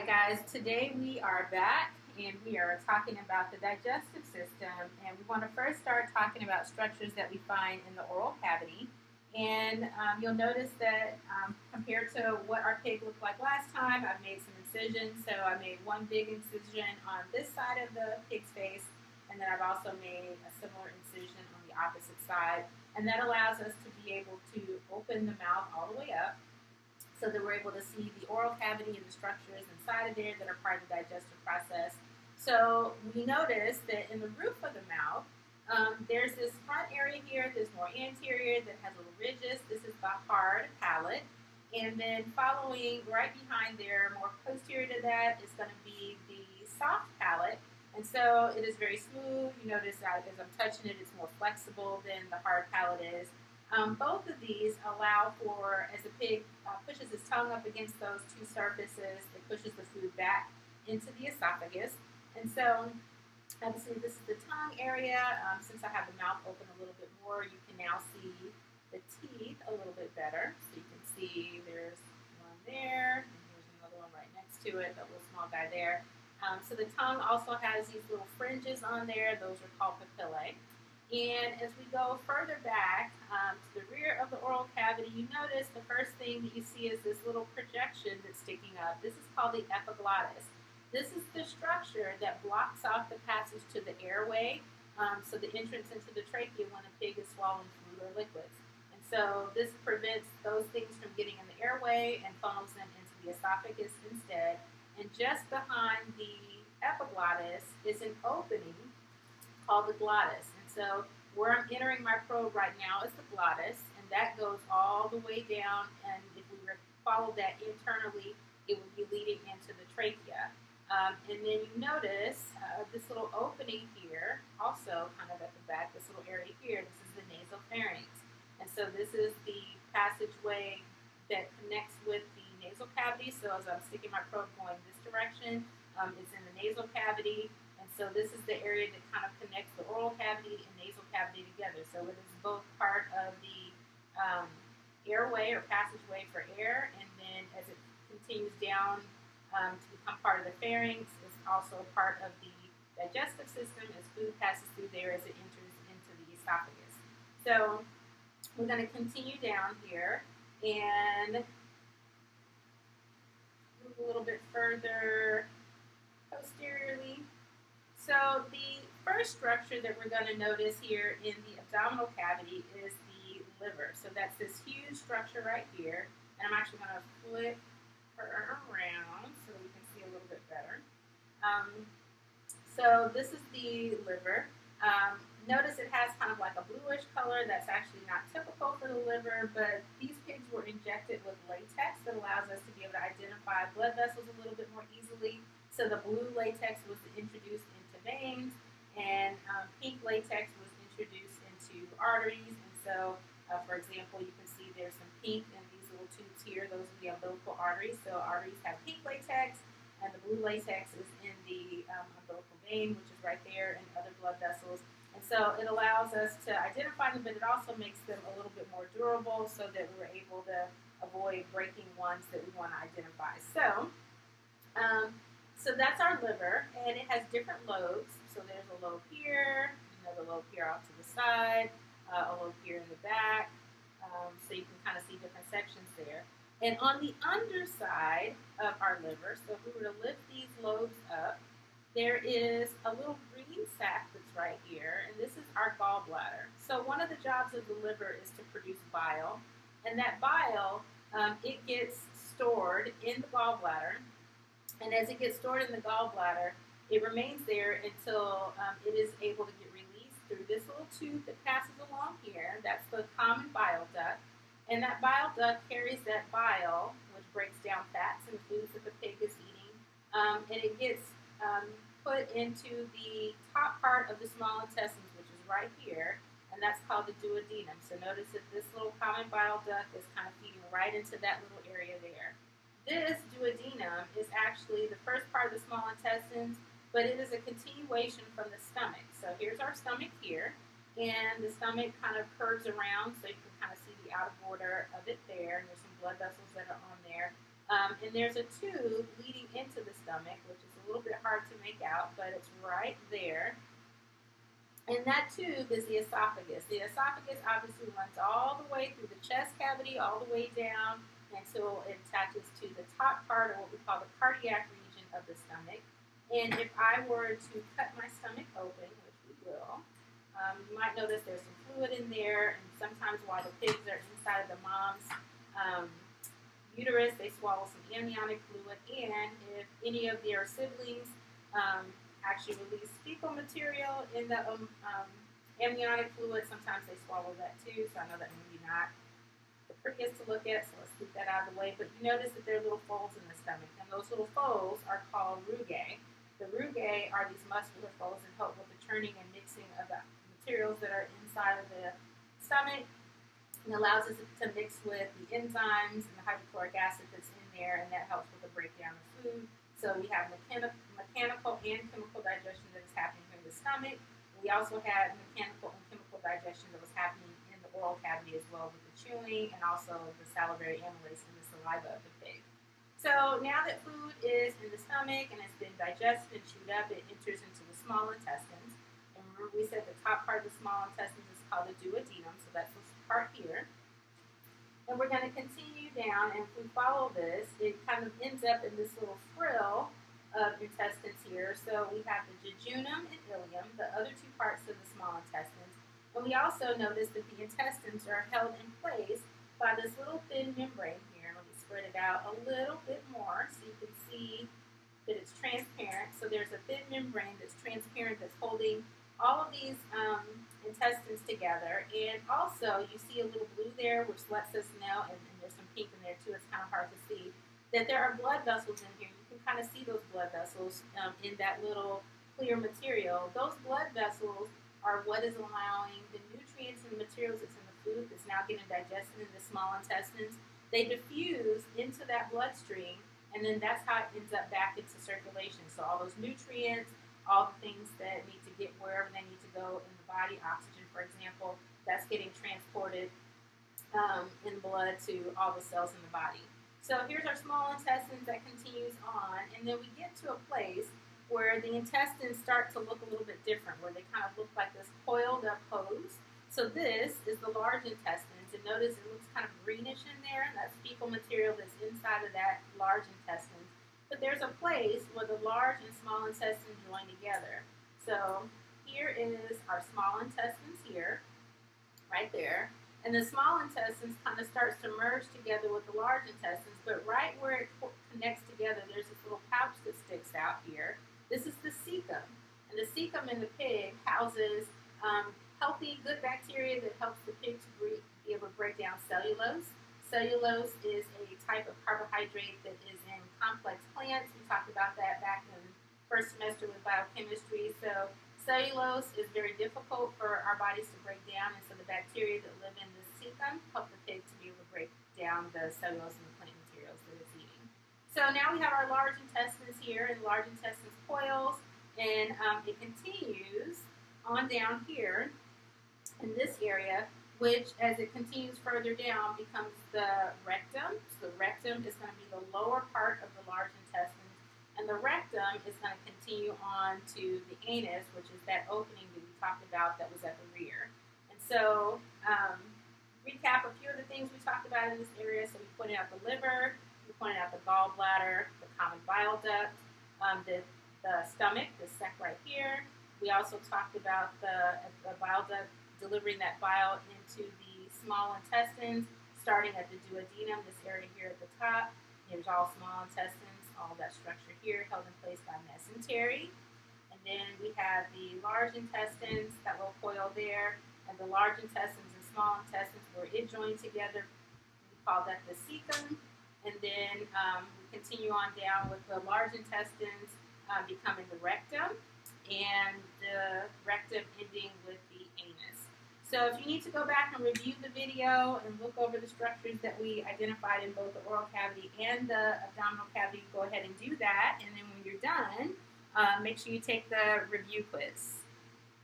Guys, today we are back and we are talking about the digestive system, and we want to first start talking about structures that we find in the oral cavity. And you'll notice that compared to what our pig looked like last time, I've made some incisions. So I made one big incision on this side of the pig's face, and then I've also made a similar incision on the opposite side, and that allows us to be able to open the mouth all the way up, so that we're able to see the oral cavity and the structures inside of there that are part of the digestive process. So we notice that in the roof of the mouth, there's this front area here that's more anterior that has little ridges. This is the hard palate. And then following right behind there, more posterior to that, is going to be the soft palate. And so it is very smooth. You notice that as I'm touching it, it's more flexible than the hard palate is. Both of these allow for, as the pig pushes its tongue up against those two surfaces, it pushes the food back into the esophagus. And so, obviously, this is the tongue area. Since I have the mouth open a little bit more, you can now see the teeth a little bit better. So you can see there's one there, and here's another one right next to it, that little small guy there. So the tongue also has these little fringes on there. Those are called papillae. And as we go further back to the rear of the oral cavity, you notice the first thing that you see is this little projection that's sticking up. This is called the epiglottis. This is the structure that blocks off the passage to the airway, so the entrance into the trachea when a pig is swallowing food or liquids. And so this prevents those things from getting in the airway and funnels them into the esophagus instead. And just behind the epiglottis is an opening called the glottis. So where I'm entering my probe right now is the glottis, and that goes all the way down, and if we were to follow that internally, it would be leading into the trachea. And then you notice this little opening here, also kind of at the back, this little area here, this is the nasal pharynx. And so this is the passageway that connects with the nasal cavity. So as I'm sticking my probe going this direction, it's in the nasal cavity. So this is the area that kind of connects the oral cavity and nasal cavity together. So it is both part of the airway or passageway for air, and then as it continues down to become part of the pharynx, it's also part of the digestive system as food passes through there as it enters into the esophagus. So we're going to continue down here and move a little bit further posteriorly. So the first structure that we're going to notice here in the abdominal cavity is the liver. So that's this huge structure right here. And I'm actually going to flip her around so that we can see a little bit better. So this is the liver. Notice it has kind of like a bluish color. That's actually not typical for the liver, but these pigs were injected with latex that allows us to be able to identify blood vessels a little bit more easily. So the blue latex was introduced into veins, and pink latex was introduced into arteries. And so, for example, you can see there's some pink in these little tubes here. Those are the umbilical arteries. So arteries have pink latex, and the blue latex is in the umbilical vein, which is right there, and other blood vessels. And so it allows us to identify them, but it also makes them a little bit more durable so that we're able to avoid breaking ones that we want to identify. So that's our liver, and it has different lobes. So there's a lobe here, another lobe here off to the side, a lobe here in the back. So you can kind of see different sections there. And on the underside of our liver, so if we were to lift these lobes up, there is a little green sac that's right here, and this is our gallbladder. So one of the jobs of the liver is to produce bile, and that bile, it gets stored in the gallbladder. And as it gets stored in the gallbladder, it remains there until it is able to get released through this little tube that passes along here. That's the common bile duct. And that bile duct carries that bile, which breaks down fats and foods that the pig is eating. And it gets put into the top part of the small intestines, which is right here. And that's called the duodenum. So notice that this little common bile duct is kind of feeding right into that little area there. This duodenum is actually the first part of the small intestines, but it is a continuation from the stomach. So here's our stomach here, and the stomach kind of curves around, so you can kind of see the outer border of it there, and there's some blood vessels that are on there. And there's a tube leading into the stomach, which is a little bit hard to make out, but it's right there. And that tube is the esophagus. The esophagus obviously runs all the way through the chest cavity, all the way down until it attaches to the top part, or what we call the cardiac region of the stomach. And if I were to cut my stomach open, which we will, you might notice there's some fluid in there, and sometimes while the pigs are inside of the mom's uterus, they swallow some amniotic fluid, and if any of their siblings actually release fecal material in the amniotic fluid, sometimes they swallow that too, so I know that maybe not the prettiest to look at, so let's keep that out of the way. But you notice that there are little folds in the stomach, and those little folds are called rugae. The rugae are these muscular folds that help with the churning and mixing of the materials that are inside of the stomach, and allows us to mix with the enzymes and the hydrochloric acid that's in there, and that helps with the breakdown of food. So we have mechanical and chemical digestion that is happening in the stomach. We also had mechanical and chemical digestion that was happening in the oral cavity as well, with the chewing and also the salivary amylase in the saliva of the pig. So now that food is in the stomach and has been digested and chewed up, it enters into the small intestines. And remember, we said the top part of the small intestines is called the duodenum, so that's this part here. And we're going to continue down, and if we follow this, it kind of ends up in this little frill of intestines here. So we have the jejunum and ileum, the other two parts of the small intestines. And we also notice that the intestines are held in place by this little thin membrane here. Let me spread it out a little bit more so you can see that it's transparent. So there's a thin membrane that's transparent that's holding all of these intestines together. And also you see a little blue there, which lets us know, and there's some pink in there too, it's kind of hard to see, that there are blood vessels in here. You can kind of see those blood vessels in that little clear material. Those blood vessels are what is allowing the nutrients and the materials that's in the food that's now getting digested in the small intestines. They diffuse into that bloodstream, and then that's how it ends up back into circulation. So all those nutrients, all the things that need to get wherever they need to go in the body, oxygen, for example, that's getting transported in blood to all the cells in the body. So here's our small intestines that continues on, and then we get to a place where the intestines start to look a little bit different, where they kind of look like this coiled up hose. So this is the large intestines, and notice it looks kind of greenish in there, and that's fecal material that's inside of that large intestines. But there's a place where the large and small intestines join together. So here is our small intestines here, right there. And the small intestines kind of starts to merge together with the large intestines, but right where it connects together, there's this little pouch that sticks out here. This is the cecum. And the cecum in the pig houses healthy, good bacteria that helps the pig to be able to break down cellulose. Cellulose is a type of carbohydrate that is in complex plants. We talked about that back in first semester with biochemistry. So cellulose is very difficult for our bodies to break down, and so the bacteria that live in the cecum help the pig to be able to break down the cellulose and the plant materials that it's eating. So now we have our large intestines here, and large intestines coils, and it continues on down here in this area, which, as it continues further down, becomes the rectum. So the rectum is going to be the lower part of the large intestines, and the rectum is going to continue on to the anus, which is that opening that we talked about that was at the rear. And so, recap a few of the things we talked about in this area. So we pointed out the liver, we pointed out the gallbladder, the common bile duct, the stomach, the sac right here. We also talked about the bile duct delivering that bile into the small intestines, starting at the duodenum, this area here at the top. There's all small intestines, all that structure here held in place by mesentery. And then we have the large intestines, that little coil there, and the large intestines and small intestines where it joined together. We call that the cecum. And then we continue on down with the large intestines becoming the rectum, and the rectum ending with the anus. So if you need to go back and review the video and look over the structures that we identified in both the oral cavity and the abdominal cavity, go ahead and do that. And then when you're done, make sure you take the review quiz.